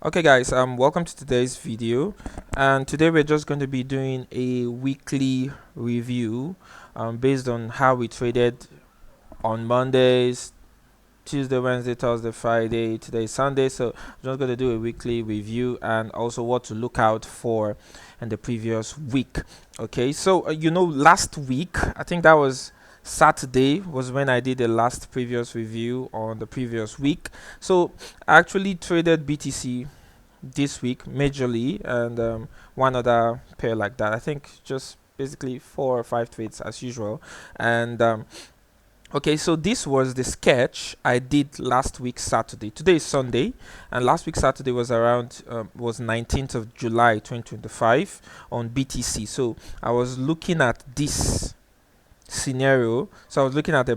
Okay guys, welcome to today's video, and today we're just going to be doing a weekly review based on how we traded on Mondays, Tuesday, Wednesday, Thursday, Friday, today is Sunday. So I'm just going to do a weekly review and also what to look out for in the previous week. Okay, so last week, I think that was Saturday, was when I did the last previous review on the previous week. So I actually traded BTC this week majorly, and one other pair like that. I think just basically 4 or 5 trades as usual. And okay, so this was the sketch I did last week Saturday. Today is Sunday, and last week Saturday was around was 19th of July 2025 on BTC. So I was looking at this scenario. So I was looking at a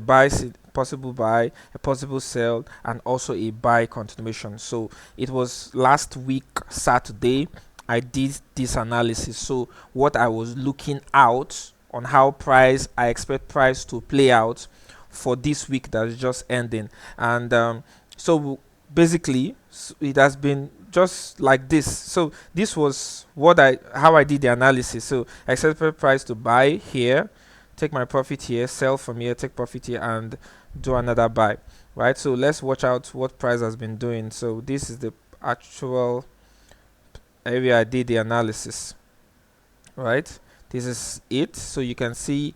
possible buy, a possible sell, and also a buy continuation. So it was last week Saturday I did this analysis. So what I was looking out on, how I expect price to play out for this week that is just ending. And so basically it has been just like this. So this was how I did the analysis. So I expected price to buy here, take my profit here, sell from here, take profit here, and do another buy, right? So let's watch out what price has been doing. So this is the actual area I did the analysis, right? This is it. So you can see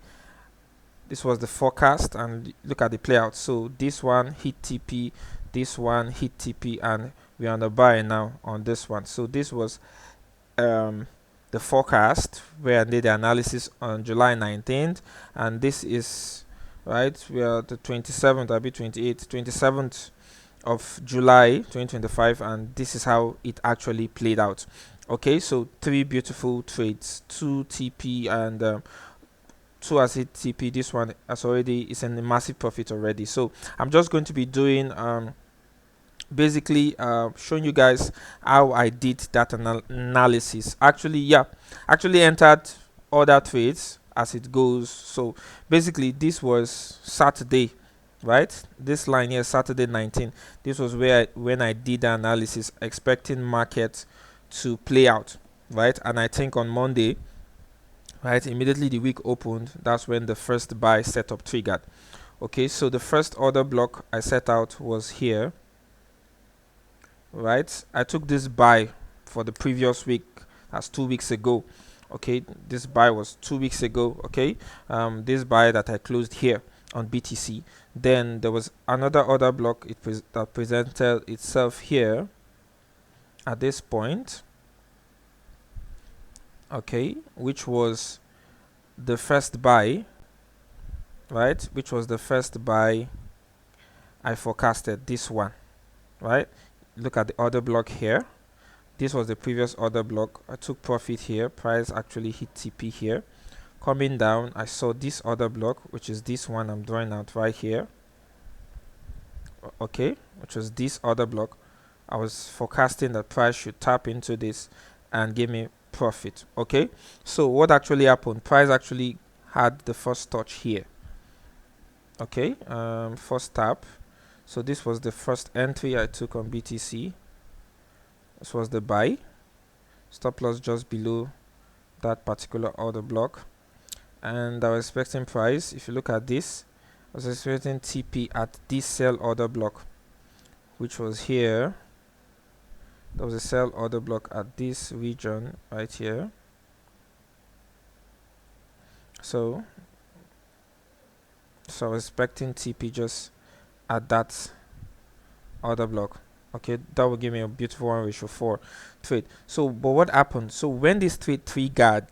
this was the forecast, and look at the playout. So this one hit TP, this one hit TP, and we're on the buy now on this one. So this was the forecast where I did the analysis on July 19th, and this is right, we are the 27th, I'll be 28th, 27th of July 2025, and this is how it actually played out. Okay, so 3 beautiful trades, 2 TP and 2 as hit TP. This one is in a massive profit already. So I'm just going to be doing basically showing you guys how I did that analysis. Actually entered other trades as it goes. So basically this was Saturday, right? This line here, Saturday 19. This was when I did the analysis, expecting market to play out, right? And I think on Monday, right, immediately the week opened, that's when the first buy setup triggered. Okay, so the first order block I set out was here, right? I took this buy for the previous week, that's 2 weeks ago. Okay, this buy was 2 weeks ago. Okay, this buy that I closed here on BTC. Then there was another order block that presented itself here at this point, okay, which was the first buy, right? Which was the first buy I forecasted, this one, right? Look at the order block here. This was the previous order block. I took profit here. Price actually hit TP here. Coming down, I saw this order block, which is this one I'm drawing out right here. Okay, which was this order block. I was forecasting that price should tap into this and give me profit. Okay, so what actually happened? Price actually had the first touch here. Okay, first tap. So this was the first entry I took on BTC. This was the buy. Stop loss just below that particular order block. And I was expecting price, if you look at this, I was expecting TP at this sell order block, which was here. There was a sell order block at this region right here. So I was expecting TP just at that order block. Okay, that will give me a beautiful 1:4 trade. So but what happened? So when this trade triggered,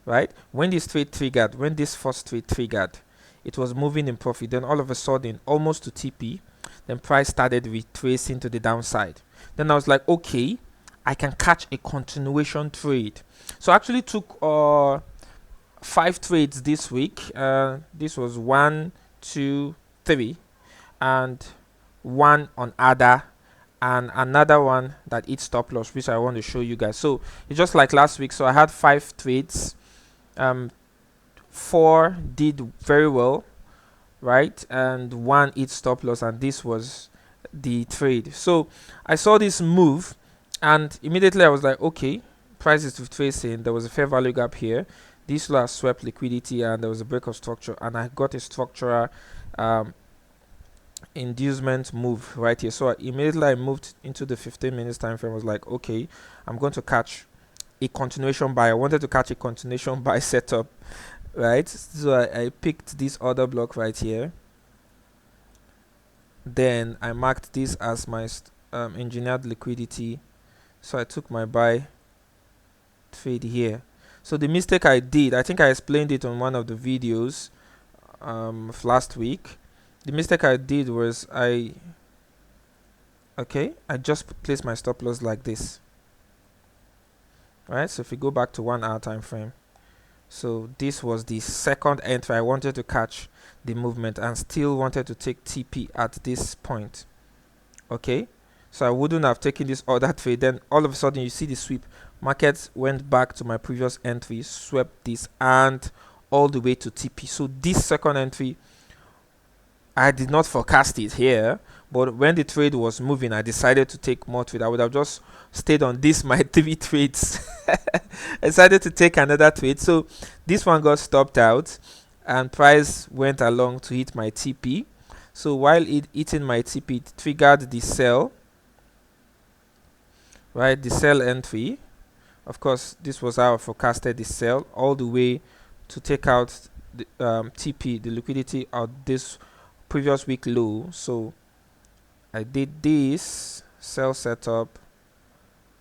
right, when this first trade triggered, it was moving in profit. Then all of a sudden, almost to TP, then price started retracing to the downside. Then I was like, okay, I can catch a continuation trade. So I actually took 5 trades this week. This was 1, 2, 3, and 1 on ADA, and another one that hit stop loss, which I want to show you guys. So it's just like last week. So I had 5 trades. 4 did very well, right, and 1 hit stop loss, and this was the trade. So I saw this move, and immediately I was like, okay, price is retracing. There was a fair value gap here. This last swept liquidity, and there was a break of structure, and I got a structural inducement move right here. So immediately I moved into the 15 minutes time frame. I was like, okay, I'm going to catch a continuation buy. I wanted to catch a continuation buy setup, right? So I picked this order block right here. Then I marked this as my engineered liquidity. So I took my buy trade here. So the mistake I did, I think I explained it on one of the videos of last week. The mistake I did was I just placed my stop loss like this. Right, so if we go back to 1 hour time frame, so this was the second entry. I wanted to catch the movement and still wanted to take TP at this point. Okay, so I wouldn't have taken this order trade. Then all of a sudden you see the sweep. Markets went back to my previous entry, swept this and all the way to TP. So this second entry, I did not forecast it here, but when the trade was moving, I decided to take more trade. I would have just stayed on this my 3 trades. I decided to take another trade. So this one got stopped out, and price went along to hit my TP. So while it hitting my TP, it triggered the sell, right? The sell entry. Of course, this was how I forecasted the sell all the way to take out the TP, the liquidity out this previous week low. So I did this sell setup.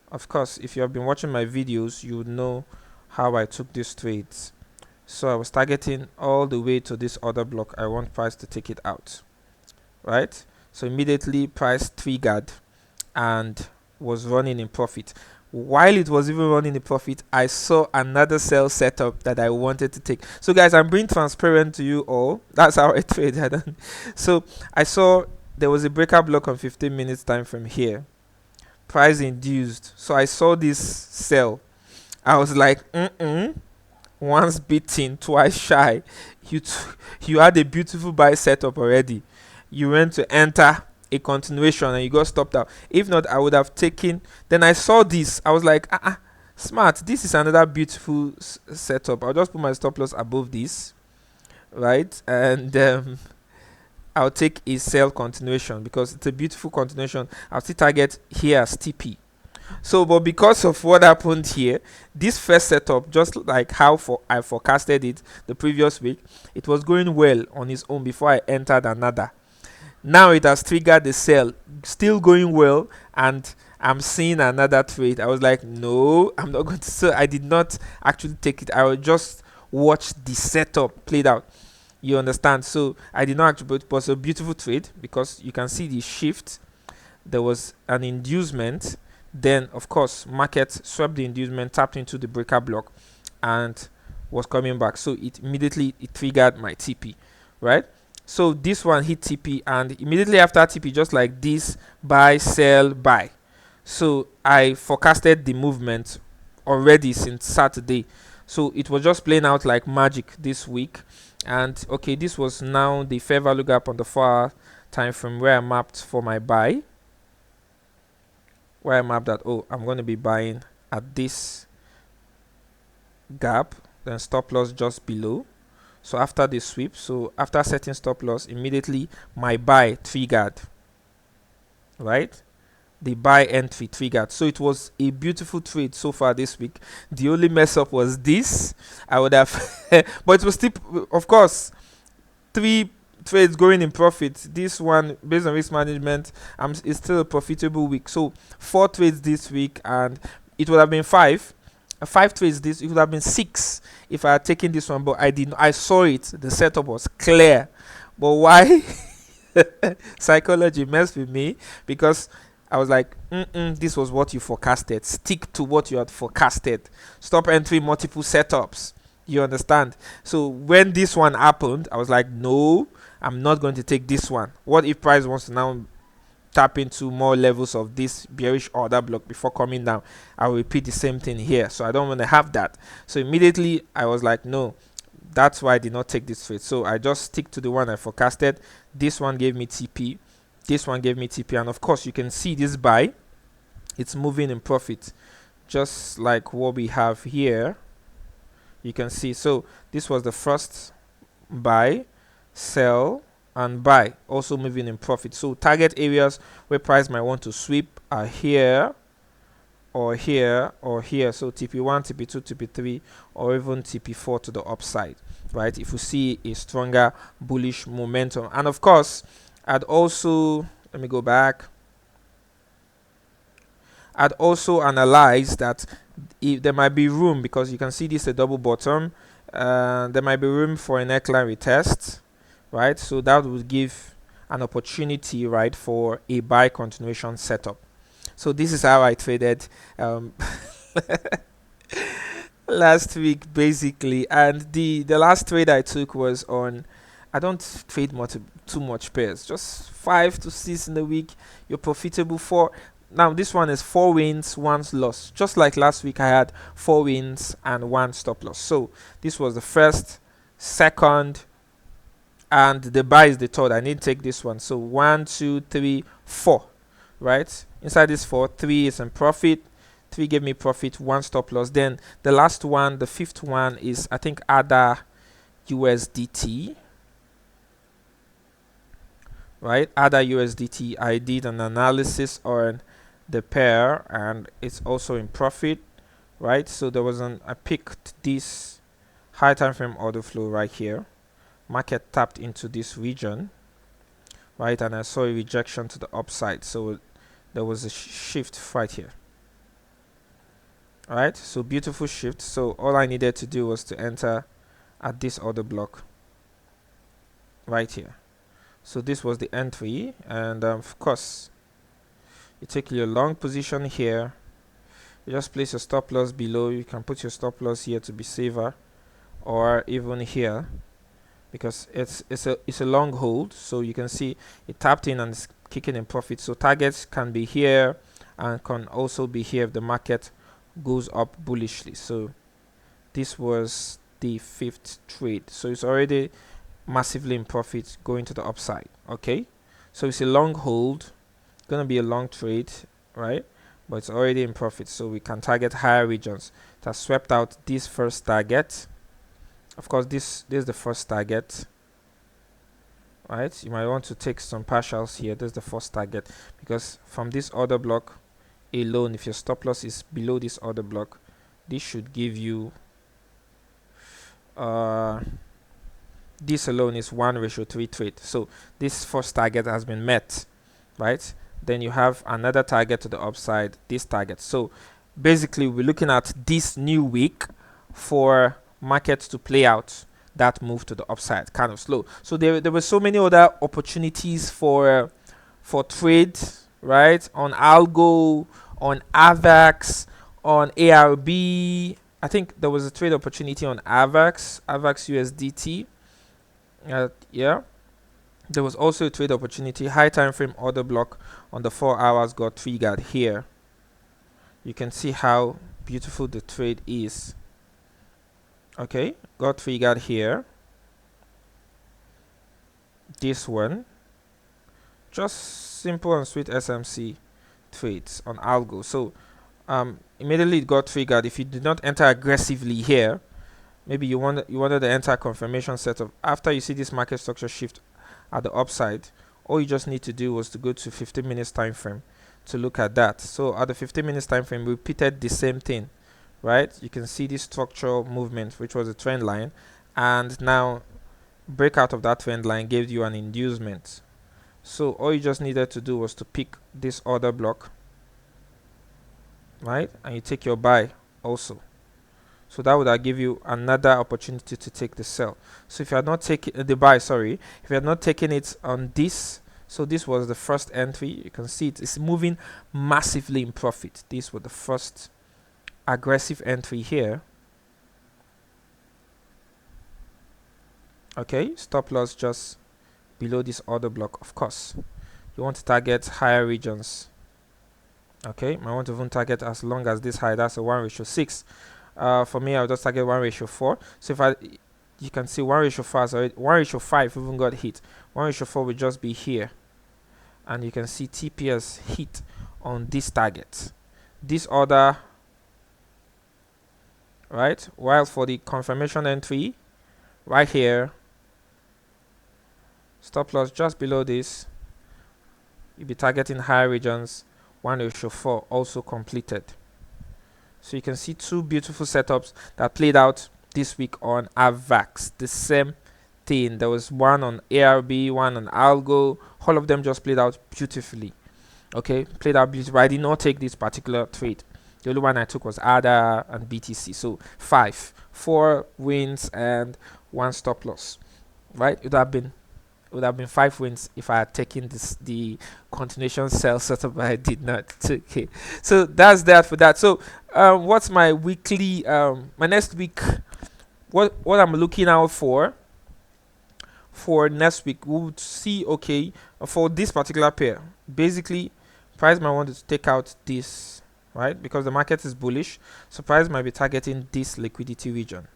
Of course, if you have been watching my videos, you would know how I took these trades. So I was targeting all the way to this order block. I want price to take it out, right? So immediately price triggered and was running in profit. While it was even running in profit, I saw another sell setup that I wanted to take. So guys, I'm being transparent to you all. That's how I traded. So I saw there was a breakout block on 15 minutes time from here, price induced. So I saw this sell. I was like, once beaten, twice shy. You had a beautiful buy setup already. You went to enter a continuation and you got stopped out. If not, I would have taken. Then I saw this. I was like, smart. This is another beautiful setup. I'll just put my stop loss above this, right? And I'll take a sell continuation because it's a beautiful continuation. I'll still target here as TP. So, but because of what happened here, this first setup, just like how I forecasted it the previous week, it was going well on its own before I entered another. Now it has triggered the sell, still going well, and I'm seeing another trade. I was like, no, I'm not going to. So I did not actually take it. I will just watch the setup played out. You understand? So I did not actually, but it was a beautiful trade because you can see the shift. There was an inducement. Then, of course, market swept the inducement, tapped into the breaker block, and was coming back. So it immediately triggered my TP, right? So this one hit TP, and immediately after TP, just like this, buy, sell, buy. So I forecasted the movement already since Saturday. So it was just playing out like magic this week. And okay, this was now the fair value gap on the 4-hour time frame where I mapped for my buy. Where I mapped that, I'm going to be buying at this gap, then stop loss just below. So after the sweep, so after setting stop loss, immediately my buy triggered, right? The buy entry triggered. So it was a beautiful trade so far this week. The only mess up was this. I would have, but it was still, of course, 3 trades going in profit. This one, based on risk management, it's still a profitable week. So 4 trades this week, and it would have been 5 trades this. It would have been 6 if I had taken this one, but I didn't. I saw it. The setup was clear, but why? Psychology messed with me because I was like, this was what you forecasted. Stick to what you had forecasted. Stop entering multiple setups. You understand? So when this one happened, I was like, no, I'm not going to take this one. What if price wants to now tap into more levels of this bearish order block before coming down? I will repeat the same thing here. So I don't want to have that. So immediately I was like, no, that's why I did not take this trade. So I just stick to the one I forecasted. This one gave me TP. This one gave me TP, and of course you can see this buy, it's moving in profit, just like what we have here. You can see, so this was the first buy, sell, and buy, also moving in profit. So target areas where price might want to sweep are here, or here, or here. So TP1, TP2, TP3, or even TP4 to the upside, right? If we see a stronger bullish momentum. And of course, I'd also, let me go back, I'd also analyze that if there might be room, because you can see this a double bottom, there might be room for a neckline retest, right? So that would give an opportunity, right, for a buy continuation setup. So this is how I traded last week, basically. And the last trade I took was on, I don't trade too much pairs, just 5 to 6 in the week. You're profitable for. Now this one is 4 wins, 1 loss. Just like last week, I had 4 wins and 1 stop loss. So this was the first, second, and the buy is the third. I need to take this one. So 1, 2, 3, 4, right? Inside this 4, 3 is in profit. 3 gave me profit, 1 stop loss. Then the last one, the fifth one, is I think ADA USDT. Right, ADA USDT. I did an analysis on the pair, and it's also in profit, right? So there was I picked this high time frame order flow right here. Market tapped into this region, right, and I saw a rejection to the upside. So there was a shift right here. All right, so beautiful shift. So all I needed to do was to enter at this order block right here. So this was the entry, and of course you take your long position here. You just place your stop loss below. You can put your stop loss here to be safer, or even here, because it's a long hold. So you can see it tapped in and it's kicking in profit. So targets can be here and can also be here if the market goes up bullishly. So this was the 5th trade. So it's already massively in profit going to the upside. Okay, so it's a long hold, gonna be a long trade, right? But it's already in profit, so we can target higher regions. It has swept out this first target. Of course, this is the first target, right? You might want to take some partials here. This is the first target, because from this order block alone, if your stop loss is below this order block, this should give you this alone is 1:3 trade. So this first target has been met, right? Then you have another target to the upside, this target. So basically we're looking at this new week for markets to play out that move to the upside, kind of slow. So there were so many other opportunities for trade, right? On Algo, on AVAX, on ARB. I think there was a trade opportunity on AVAX USDT. Yeah, there was also a trade opportunity. High time frame order block on the 4 hours got triggered here. You can see how beautiful the trade is. Okay, got triggered here. This one, just simple and sweet SMC trades on Algo. So immediately it got triggered. If you did not enter aggressively here, maybe you wanted to enter confirmation setup. After you see this market structure shift at the upside, all you just need to do was to go to 15 minutes time frame to look at that. So at the 15 minutes time frame, we repeated the same thing, right? You can see this structural movement, which was a trend line, and now breakout of that trend line gave you an inducement. So all you just needed to do was to pick this order block, right, and you take your buy also. So that would give you another opportunity to take the sell. So if you are not taking the buy, sorry, if you are not taking it on this, so this was the first entry. You can see it's moving massively in profit. This was the first aggressive entry here. Okay, stop loss just below this order block. Of course, you want to target higher regions. Okay, I want to even target as long as this high. That's a 1:6. For me, I'll just target 1:4. So if you can see 1:4 is already 1:5 even got hit. 1:4 will just be here, and you can see TPS hit on this target, this order, right? While for the confirmation entry right here, stop loss just below this, you'll be targeting higher regions. 1/4 also completed. So you can see two beautiful setups that played out this week on AVAX. The same thing. There was one on ARB, one on Algo. All of them just played out beautifully. Okay, played out beautifully. I did not take this particular trade. The only one I took was ADA and BTC. So 4 wins and 1 stop loss. Right? It would have been 5 wins if I had taken the continuation sell setup, but I did not. Okay, so that's that for that. So what's my weekly my next week, what I'm looking out for next week? We would see, okay, for this particular pair, basically price might want to take out this, right, because the market is bullish, so price might be targeting this liquidity region,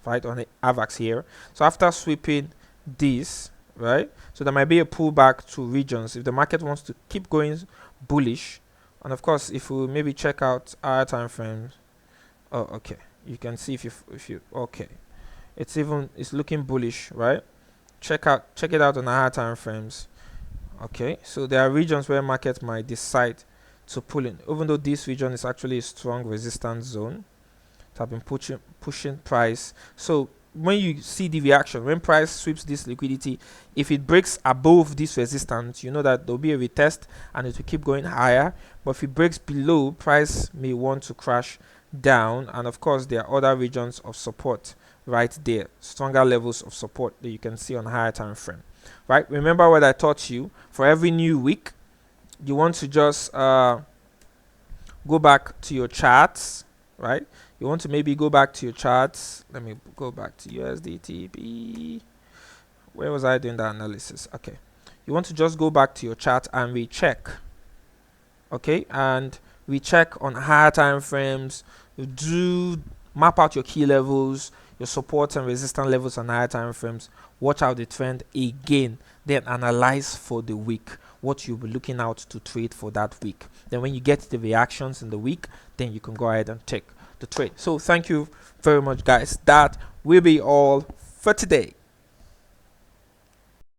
right, on the AVAX here. So after sweeping this, right, so there might be a pullback to regions if the market wants to keep going bullish. And of course, if we maybe check out our time frames, oh, okay, you can see if you okay, it's looking bullish, right? Check it out on our time frames. Okay, so there are regions where market might decide to pull in, even though this region is actually a strong resistance zone. It have been pushing price. So when you see the reaction, when price sweeps this liquidity, if it breaks above this resistance, you know that there'll be a retest and it will keep going higher. But if it breaks below, price may want to crash down. And of course, there are other regions of support right there, stronger levels of support that you can see on higher time frame. Right, remember what I taught you. For every new week, you want to just go back to your charts, right? You want to maybe go back to your charts. Let me go back to USDTB. Where was I doing the analysis? Okay, you want to just go back to your chart and recheck. Okay, and recheck on higher time frames. Do map out your key levels, your support and resistance levels on higher time frames. Watch out the trend again, then analyze for the week what you'll be looking out to trade for that week. Then when you get the reactions in the week, then you can go ahead and take the trade. So thank you very much, guys. That will be all for today.